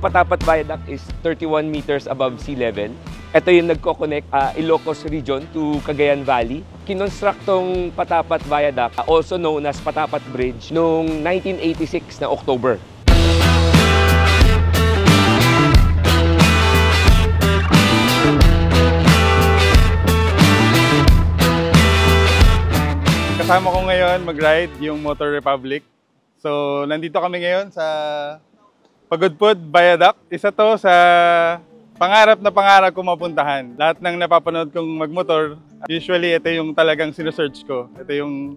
Ang Patapat Viaduct is 31 meters above sea level. Ito yung nagko-connect Ilocos Region to Cagayan Valley. Kinonstruct tong Patapat Viaduct, also known as Patapat Bridge, noong 1986 na October. Kasama ko ngayon mag-ride yung Motor Republic. So, nandito kami ngayon sa Pagudpud Viaduct. Isa to sa pangarap ko mapuntahan. Lahat ng napapanood kong magmotor, usually ito yung talagang sinesearch ko. Ito yung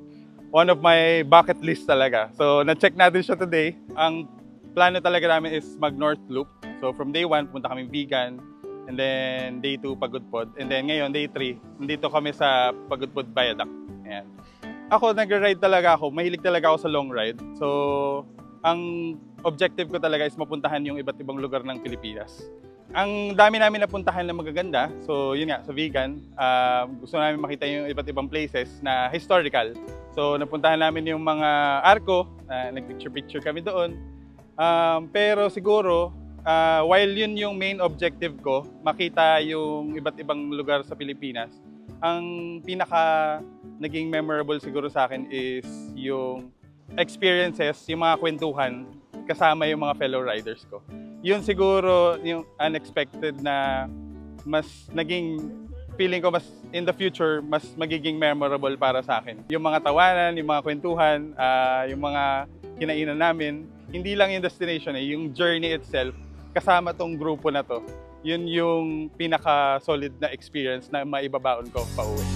one of my bucket list talaga. So, na-check natin siya today. Ang plano talaga namin is mag-North Loop. So, from day 1, punta kami Vigan. And then, day 2, Pagudpud. And then, ngayon, day 3, nandito kami sa Pagudpud Viaduct. Ayan. Ako, nag-ride talaga ako. Mahilig talaga ako sa long ride. So, ang objective ko talaga is mapuntahan yung iba't ibang lugar ng Pilipinas. Ang dami namin napuntahan na magaganda. So, yun nga, sa Vigan, gusto namin makita yung iba't ibang places na historical. So, napuntahan namin yung mga arko, nag-picture-picture kami doon. Pero siguro, while yun yung main objective ko, makita yung iba't ibang lugar sa Pilipinas, ang pinaka naging memorable siguro sa akin is yung experiences, yung mga kwentuhan kasama yung mga fellow riders ko. Yun siguro yung unexpected na mas naging feeling ko mas in the future mas magiging memorable para sa akin. Yung mga tawanan, yung mga kwentuhan, yung mga kinainan namin, hindi lang yung destination yung journey itself kasama tong grupo na to. Yun yung pinaka-solid na experience na maibabaon ko pa uwi.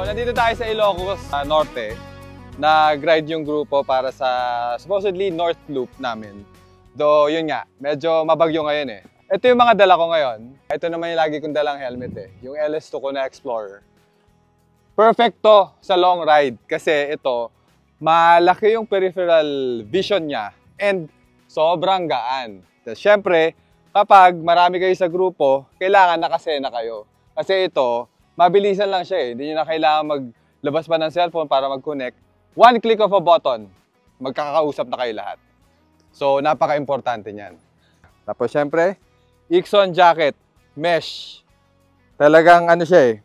Nandito tayo sa Ilocos Norte. Nag-ride yung grupo para sa supposedly North Loop namin. Though yun nga, medyo mabagyo ngayon Ito yung mga dala ko ngayon. Ito naman yung lagi kong dalang helmet Yung LS2 ko na Explorer. Perfect to sa long ride kasi ito, malaki yung peripheral vision niya and sobrang gaan. Siyempre, kapag marami kayo sa grupo, kailangan nakasena kayo. Kasi ito, mabilisan lang siya Hindi nyo na kailangan maglabas pa ng cellphone para mag-connect. One click of a button, magkakausap na kayo lahat. So, napaka-importante niyan. Tapos, syempre, Ixon jacket, mesh. Talagang ano siya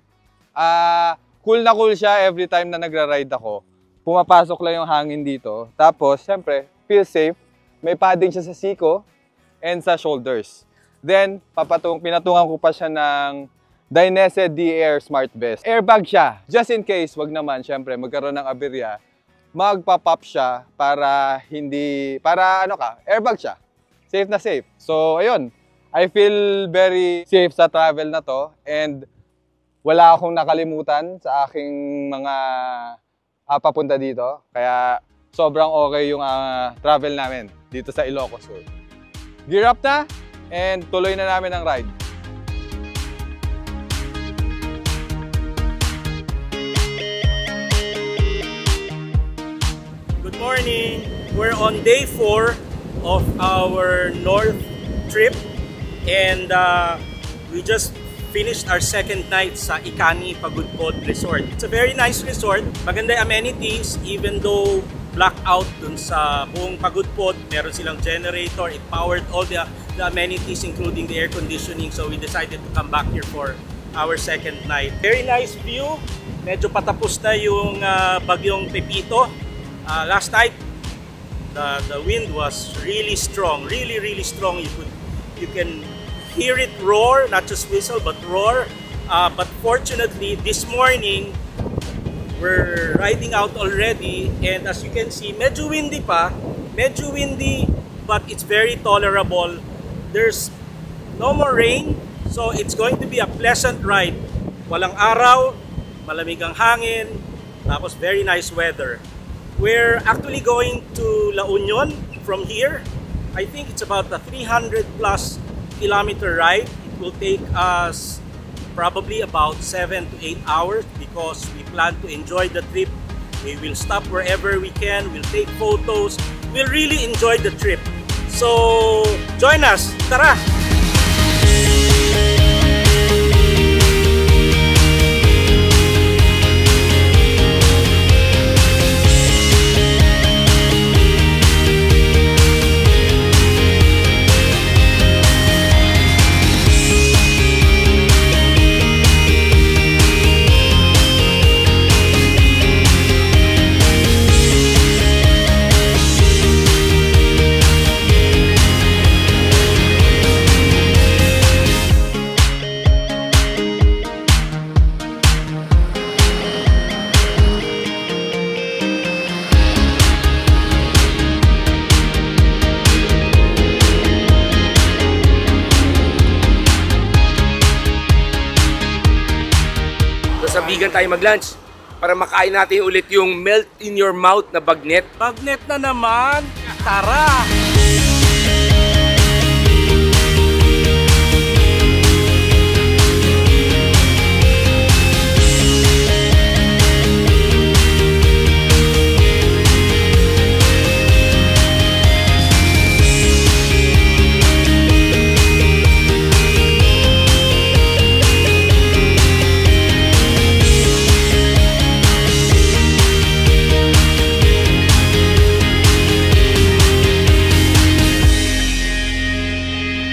cool na cool siya every time na nagra-ride ako. Pumapasok lang yung hangin dito. Tapos, syempre, feel safe. May padding siya sa siko and sa shoulders. Then, pinatungan ko pa siya ng Dainese D-Air Smart Vest. Airbag siya. Just in case, wag naman, syempre, magkaroon ng aberya, magpa-pop siya para airbag siya. Safe na safe. So, ayun. I feel very safe sa travel na to and wala akong nakalimutan sa aking mga papunta dito. Kaya sobrang okay yung travel namin dito sa Ilocos Sur. Gear up na and tuloy na namin ang ride. Good morning! We're on day 4 of our North trip and we just finished our second night sa Ikani Pagudpod Resort. It's a very nice resort. Maganda yung amenities even though blackout dun sa buong Pagudpod. Meron silang generator. It powered all the amenities including the air conditioning. So we decided to come back here for our second night. Very nice view. Medyo patapos na yung bagyong Pepito. Last night, the wind was really strong, really strong. You can hear it roar, not just whistle, but roar. But fortunately, this morning, we're riding out already. And as you can see, medyo windy pa. Medyo windy, but it's very tolerable. There's no more rain, so it's going to be a pleasant ride. Walang araw, malamig ang hangin, tapos very nice weather. We're actually going to La Union from here. I think it's about a 300+ kilometer ride. It will take us probably about 7 to 8 hours because we plan to enjoy the trip. We will stop wherever we can. We'll take photos. We'll really enjoy the trip. So join us. Tara! Sa vegan tayo mag-lunch para makain natin ulit yung melt in your mouth na bagnet. Bagnet na naman! Tara!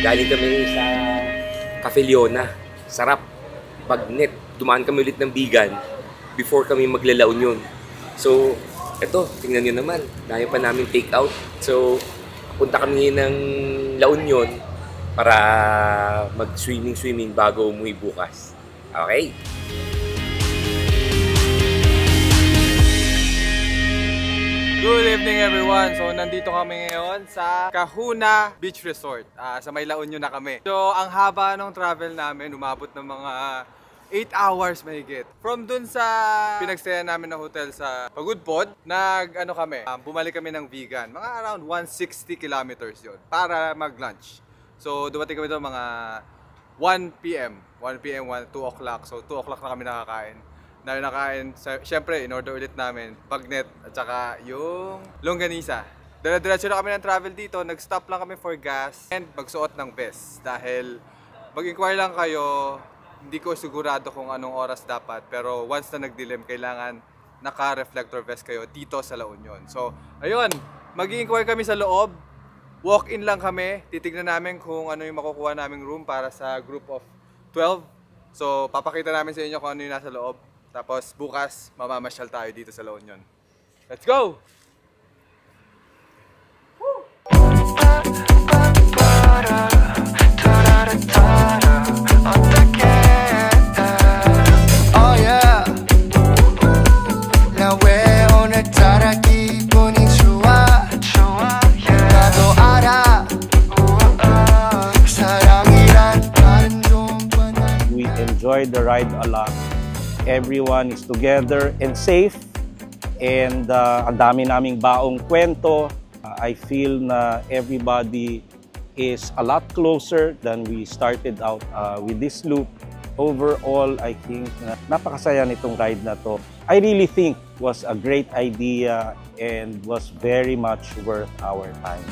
Galing kami sa Cafe Leona. Sarap. Bagnet. Dumaan kami ulit ng vegan before kami magla-La Union. So, eto, tingnan nyo naman. Dahil pa namin take out. So, punta kami ng La Union para mag-swimming bago umuwi bukas. Okay? Good evening everyone! So nandito kami ngayon sa Kahuna Beach Resort. Sa may La Union na kami. So ang haba ng travel namin, umabot ng mga 8 hours mahigit. From dun sa pinagstayan namin na hotel sa Pagudpod, bumalik kami ng vegan. Mga around 160 kilometers yon para mag-lunch. So dumating kami doon mga 1 p.m. 2 o'clock. So 2 o'clock na kami nakakain. Siyempre, in-order ulit namin bagnet at saka yung longganisa. Diretso na kami ng travel dito, nag-stop lang kami for gas and magsuot ng vest. Dahil mag-inquire lang kayo, hindi ko sigurado kung anong oras dapat. Pero once na nagdilim, kailangan naka-reflector vest kayo dito sa La Union. So, ayun, mag-inquire kami sa loob. Walk-in lang kami, titignan namin kung ano yung makukuha naming room para sa group of 12. So, papakita namin sa inyo kung ano yung nasa loob. Tapos bukas, mamamasyal tayo dito sa La Union. Let's go! Woo! Oh yeah 나 왜 오늘따라 기분이 좋아 나도 알아 사랑이란 다른 종과 We enjoyed the ride a lot. Everyone is together and safe. And ang dami naming baong kwento. I feel na everybody is a lot closer than we started out with this loop. Overall, I think napakasaya nitong ride na to. I really think was a great idea and was very much worth our time.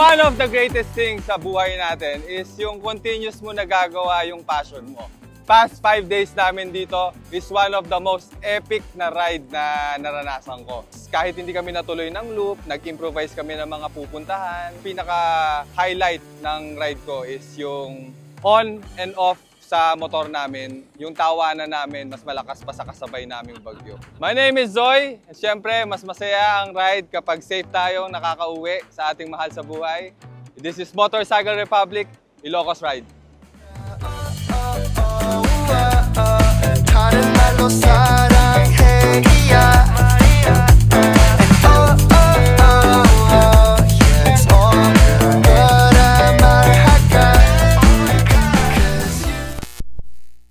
One of the greatest things sa buhay natin is yung continuous mo nagagawa yung passion mo. Past 5 days namin dito is one of the most epic na ride na naranasan ko. Kahit hindi kami natuloy ng loop, nag-improvise kami ng mga pupuntahan. Pinaka-highlight ng ride ko is yung on and off sa motor namin, yung tawanan namin, mas malakas pa sa kasabay naming bagyo. My name is Zoy. Siyempre, mas masaya ang ride kapag safe tayong nakakauwi sa ating mahal sa buhay. This is Motorcycle Republic, Ilocos Ride.